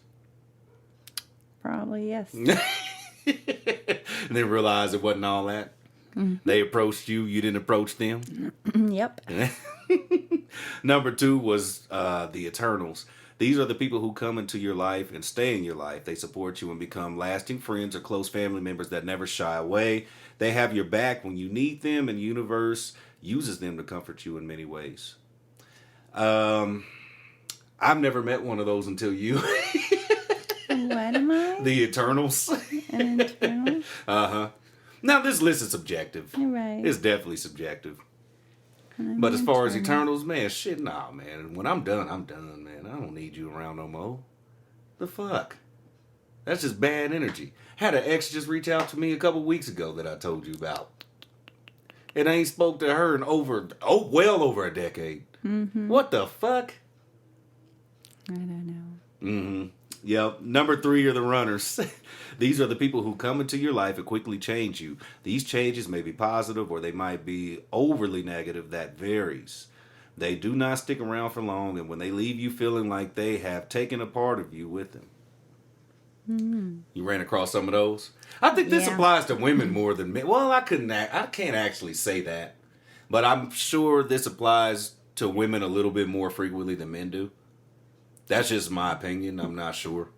S2: Probably, yes.
S1: And then realize it wasn't all that? They approached you, you didn't approach them?
S2: Yep.
S1: Number 2 was the Eternals. These are the people who come into your life and stay in your life. They support you and become lasting friends or close family members that never shy away. They have your back when you need them, and the universe uses them to comfort you in many ways. I've never met one of those until you.
S2: What am I?
S1: The Eternals.
S2: An Eternal?
S1: Uh-huh. Now, this list is subjective.
S2: You're right.
S1: It's definitely subjective.
S2: I'm
S1: But as far as
S2: Eternal.
S1: Eternals, man, shit, nah, man. When I'm done, man. I don't need you around no more. The fuck? That's just bad energy. Had an ex just reach out to me a couple weeks ago that I told you about. And I ain't spoke to her in well over a decade.
S2: Mm-hmm.
S1: What the fuck?
S2: I don't know.
S1: Mm-hmm. Yep. Number 3 are the runners. These are the people who come into your life and quickly change you. These changes may be positive or they might be overly negative. That varies. They do not stick around for long, and when they leave you feeling like they have taken a part of you with them.
S2: Mm-hmm.
S1: You ran across some of those? I think this
S2: Yeah.
S1: applies to women more than men. Well, I can't actually say that. But I'm sure this applies to women a little bit more frequently than men do. That's just my opinion. I'm not sure.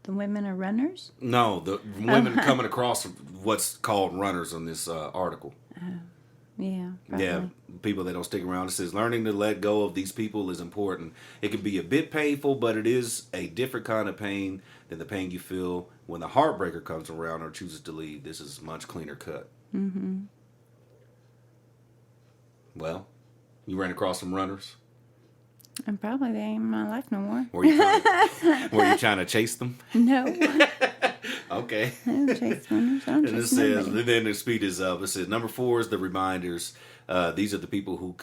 S2: The women are runners?
S1: No, the women coming across what's called runners on this article.
S2: Yeah, probably.
S1: Yeah, people that don't stick around. It says learning to let go of these people is important. It can be a bit painful, but it is a different kind of pain than the pain you feel when the heartbreaker comes around or chooses to leave. This is much cleaner cut.
S2: Mm-hmm.
S1: Well, you ran across some runners.
S2: And probably they ain't in my life no more.
S1: Were you trying to chase them?
S2: No.
S1: Okay.
S2: I don't chase runners. I don't
S1: And it
S2: chase
S1: says,
S2: nobody.
S1: then the speed is up. It says, number 4 is the reminders. These are the people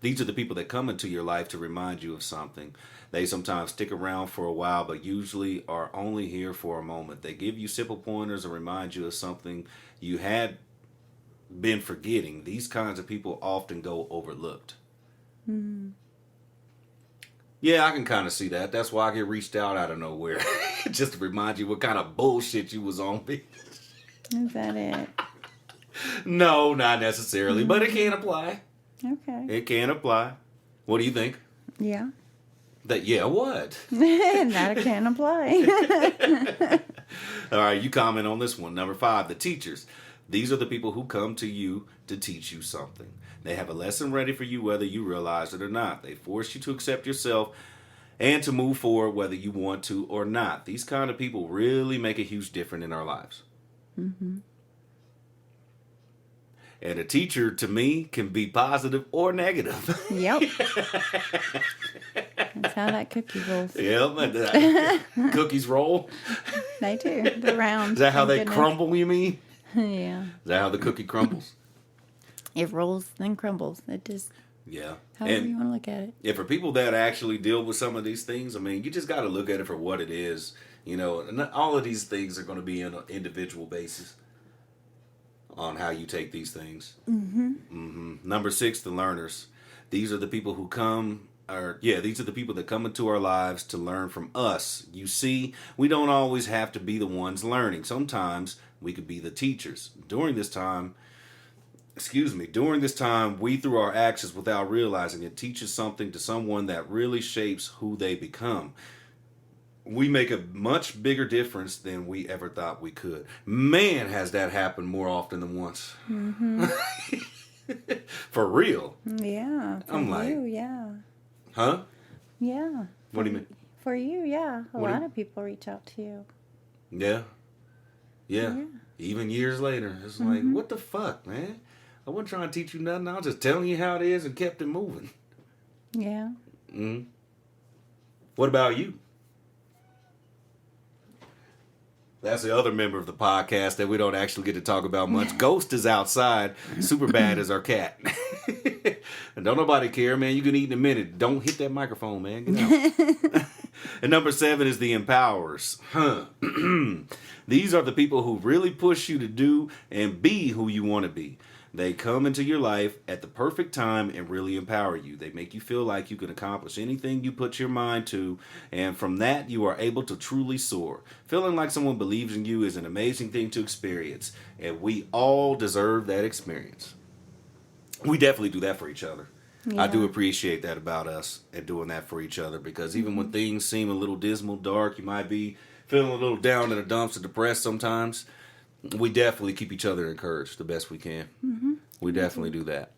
S1: these are the people that come into your life to remind you of something. They sometimes stick around for a while, but usually are only here for a moment. They give you simple pointers and remind you of something you had been forgetting. These kinds of people often go overlooked.
S2: Mm.
S1: Yeah, I can kind of see that. That's why I get reached out of nowhere. Just to remind you what kind of bullshit you was on me.
S2: Is that it?
S1: No, not necessarily, but it can apply.
S2: Okay.
S1: It can apply. What do you think?
S2: Yeah.
S1: What?
S2: That can apply.
S1: All right, you comment on this one. Number 5, the teachers. These are the people who come to you to teach you something. They have a lesson ready for you whether you realize it or not. They force you to accept yourself and to move forward whether you want to or not. These kind of people really make a huge difference in our lives.
S2: Mm-hmm.
S1: And a teacher, to me, can be positive or negative.
S2: Yep. That's how that cookie rolls.
S1: Yep. Cookies roll.
S2: They do. They're round.
S1: Is that how
S2: Thank
S1: they
S2: goodness.
S1: crumble, you mean?
S2: Yeah.
S1: Is that how the cookie crumbles?
S2: It rolls, then crumbles. It just,
S1: Yeah.
S2: however
S1: And
S2: you want to look at it.
S1: yeah, for people that actually deal with some of these things, I mean, you just got to look at it for what it is. You know, and all of these things are going to be on an individual basis on how you take these things.
S2: Mm-hmm.
S1: Mm-hmm. Number 6, the learners. These are the people who these are the people that come into our lives to learn from us. You see, we don't always have to be the ones learning. Sometimes we could be the teachers. During this time, we, through our actions without realizing it, teaches something to someone that really shapes who they become. We make a much bigger difference than we ever thought we could. Man, has that happened more often than once.
S2: Mm-hmm.
S1: For real.
S2: Yeah. For
S1: I'm like-
S2: you, yeah.
S1: Huh?
S2: Yeah.
S1: What do you mean?
S2: For you, yeah. A
S1: What do
S2: lot
S1: you-
S2: of people reach out to you.
S1: Yeah. Yeah.
S2: Yeah.
S1: Even years later. It's like, what the fuck, man? I wasn't trying to teach you nothing. I was just telling you how it is and kept it moving.
S2: Yeah.
S1: Mm-hmm. What about you? That's the other member of the podcast that we don't actually get to talk about much. Ghost is outside. Super bad as our cat. And don't nobody care, man. You can eat in a minute. Don't hit that microphone, man. Get out. And number 7 is the empowerers. These are the people who really push you to do and be who you want to be. They come into your life at the perfect time and really empower you. They make you feel like you can accomplish anything you put your mind to, and from that, you are able to truly soar. Feeling like someone believes in you is an amazing thing to experience, and we all deserve that experience. We definitely do that for each other.
S2: Yeah.
S1: I do appreciate that about us and doing that for each other, because even when things seem a little dismal, dark, you might be feeling a little down in the dumps or depressed sometimes, we definitely keep each other encouraged the best we can. We definitely do that.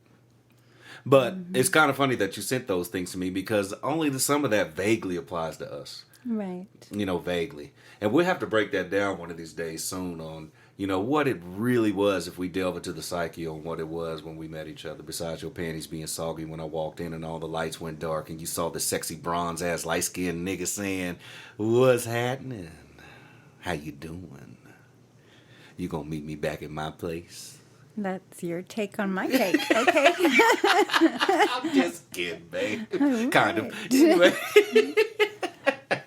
S1: But it's kind of funny that you sent those things to me, because only some of that vaguely applies to us.
S2: Right.
S1: Vaguely. And we'll have to break that down one of these days soon on, what it really was if we delve into the psyche on what it was when we met each other, besides your panties being soggy when I walked in and all the lights went dark and you saw the sexy bronze-ass light-skinned nigga saying, "What's happening? How you doing? You gonna meet me back at my place?"
S2: That's your take on my take. Okay.
S1: I'm just kidding, babe. Kind of. Anyway.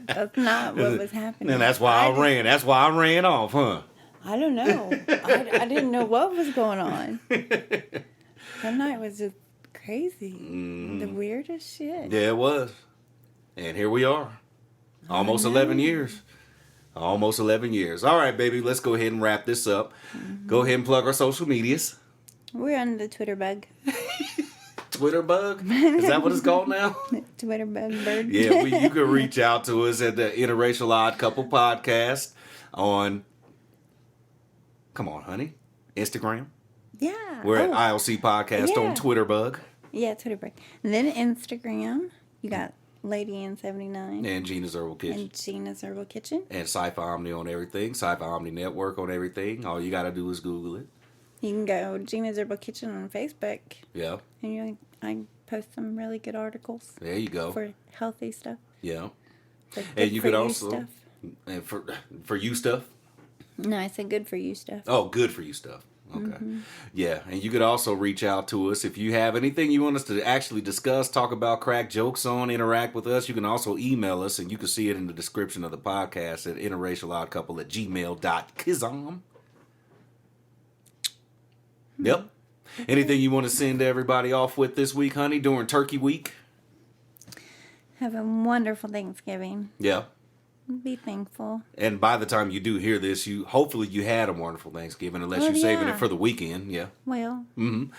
S2: That's not what was happening.
S1: And that's why I ran. That's why I ran off, huh?
S2: I don't know. I didn't know what was going on. That night was just crazy. The weirdest shit.
S1: Yeah, it was. And here we are. Almost 11 years. Almost 11 years. All right, baby, let's go ahead and wrap this up. Go ahead and plug our social medias.
S2: We're on the Twitter bug.
S1: Twitter bug? Is that what it's called now?
S2: Twitter bug bird.
S1: Yeah, you can reach out to us at the Interracial Odd Couple Podcast on, come on, honey, Instagram.
S2: Yeah.
S1: We're at ILC Podcast on Twitter bug.
S2: Yeah, Twitter bug. And then Instagram, you got Lady N79.
S1: And Gina's Herbal Kitchen.
S2: And Gina's Herbal Kitchen.
S1: And Cypha Omni on everything. Cypha Omni Network on everything. All you got to do is Google it.
S2: You can go Gina's Herbal Kitchen on Facebook.
S1: Yeah.
S2: And I post some really good articles.
S1: There you go.
S2: For healthy stuff.
S1: Yeah.
S2: And
S1: you could also
S2: stuff.
S1: And for you stuff?
S2: No, I said good for you stuff.
S1: Oh, good for you stuff. Okay. Yeah, and you could also reach out to us if you have anything you want us to actually discuss, talk about, crack jokes on, interact with us. You can also email us, and you can see it in the description of the podcast at interracialoddcouple@gmail.com. Yep. Anything you want to send everybody off with this week, honey, during Turkey Week?
S2: Have a wonderful Thanksgiving.
S1: Yeah.
S2: Be thankful.
S1: And by the time you do hear this, hopefully you had a wonderful Thanksgiving, unless you're saving it for the weekend. Yeah.
S2: Well.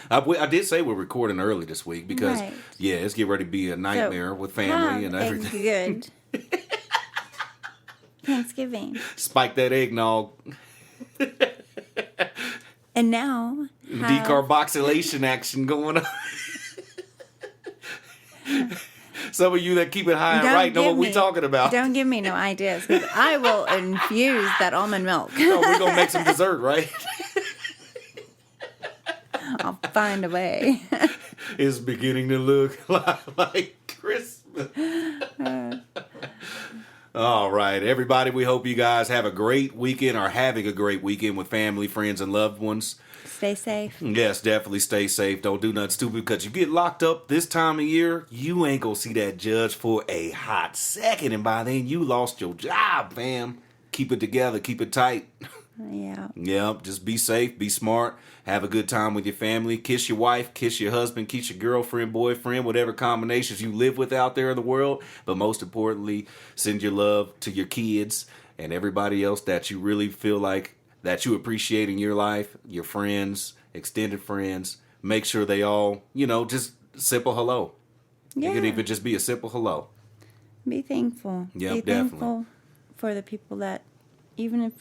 S1: I did say we're recording early this week because, it's getting ready to be a nightmare with family and everything.
S2: Good. Thanksgiving.
S1: Spike that eggnog.
S2: And now.
S1: Decarboxylation action going on. Some of you that keep it high and right know what we're talking about.
S2: Don't give me no ideas, because I will infuse that almond milk.
S1: No, we're going to make some dessert, right?
S2: I'll find a way.
S1: It's beginning to look like Christmas. All right, everybody, we hope you guys have a great weekend, or having a great weekend with family, friends, and loved ones.
S2: Stay safe.
S1: Yes, definitely stay safe. Don't do nothing stupid, because you get locked up this time of year, you ain't gonna see that judge for a hot second, and by then you lost your job, fam. Keep it together. Keep it tight.
S2: Yeah.
S1: Yep, just be safe, be smart, have a good time with your family, kiss your wife, kiss your husband, kiss your girlfriend, boyfriend, whatever combinations you live with out there in the world. But most importantly, send your love to your kids and everybody else that you really feel like that you appreciate in your life, your friends, extended friends. Make sure they all, just simple hello.
S2: Yeah.
S1: It could even just be a simple hello.
S2: Be thankful.
S1: Yep,
S2: be
S1: definitely.
S2: Thankful for the people that, even if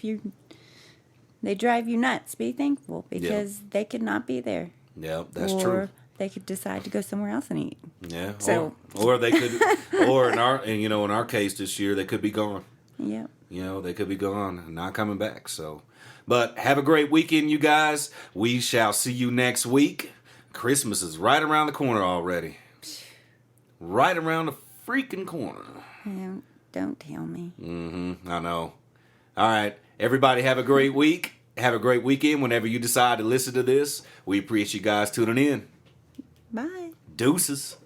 S2: they drive you nuts, be thankful, because they could not be there.
S1: Yeah, that's
S2: or
S1: true.
S2: Or they could decide to go somewhere else and eat.
S1: Yeah.
S2: So.
S1: Or they could, or in our case this year, they could be gone.
S2: Yep.
S1: They could be gone and not coming back. So, but have a great weekend, you guys. We shall see you next week. Christmas is right around the corner already. Right around the freaking corner.
S2: Don't tell me.
S1: I know. All right. Everybody have a great week. Have a great weekend whenever you decide to listen to this. We appreciate you guys tuning in.
S2: Bye.
S1: Deuces.